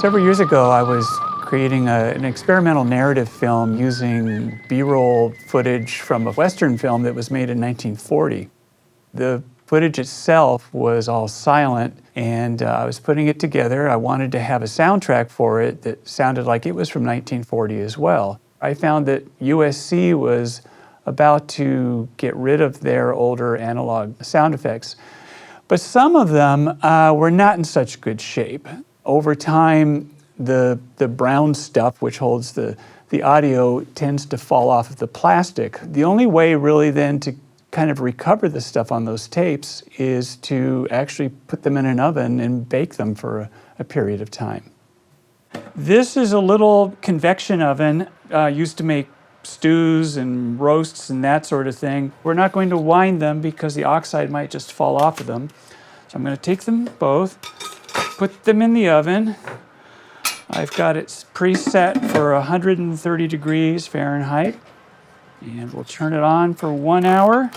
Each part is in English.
Several years ago, I was creating an experimental narrative film using B-roll footage from a Western film that was made in 1940. The footage itself was all silent, and I was putting it together. I wanted to have a soundtrack for it that sounded like it was from 1940 as well. I found that USC was about to get rid of their older analog sound effects, but some of them were not in such good shape. Over time, the brown stuff, which holds the audio, tends to fall off of the plastic. The only way really then to kind of recover the stuff on those tapes is to actually put them in an oven and bake them for a period of time. This is a little convection oven used to make stews and roasts and that sort of thing. We're not going to wind them because the oxide might just fall off of them. So I'm going to take them both, put them in the oven. I've got it preset for 130 degrees Fahrenheit. And we'll turn it on for 1 hour.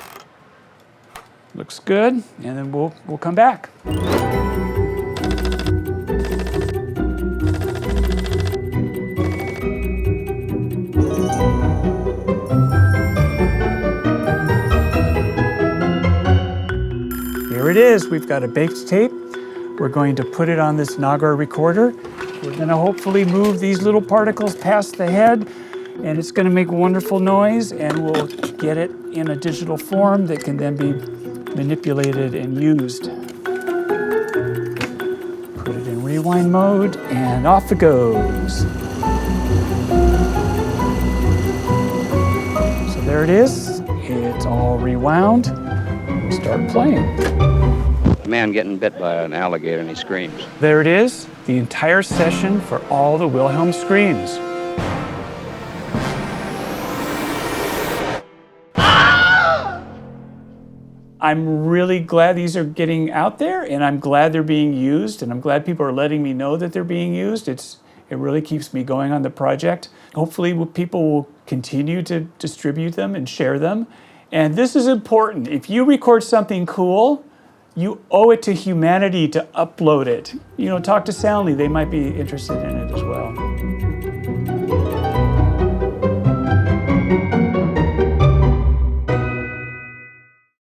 Looks good, and then we'll come back. Here it is. We've got a baked tape. We're going to put it on this Nagar recorder. We're going to hopefully move these little particles past the head, and it's going to make wonderful noise, and we'll get it in a digital form that can then be manipulated and used. Put it in rewind mode, and off it goes. So there it is. It's all rewound. We start playing. A man getting bit by an alligator and he screams. There it is, the entire session for all the Wilhelm Screams. I'm really glad these are getting out there, and I'm glad they're being used, and I'm glad people are letting me know that they're being used. It really keeps me going on the project. Hopefully people will continue to distribute them and share them. And this is important. If you record something cool, you owe it to humanity to upload it. You know, talk to Soundly, they might be interested in it as well.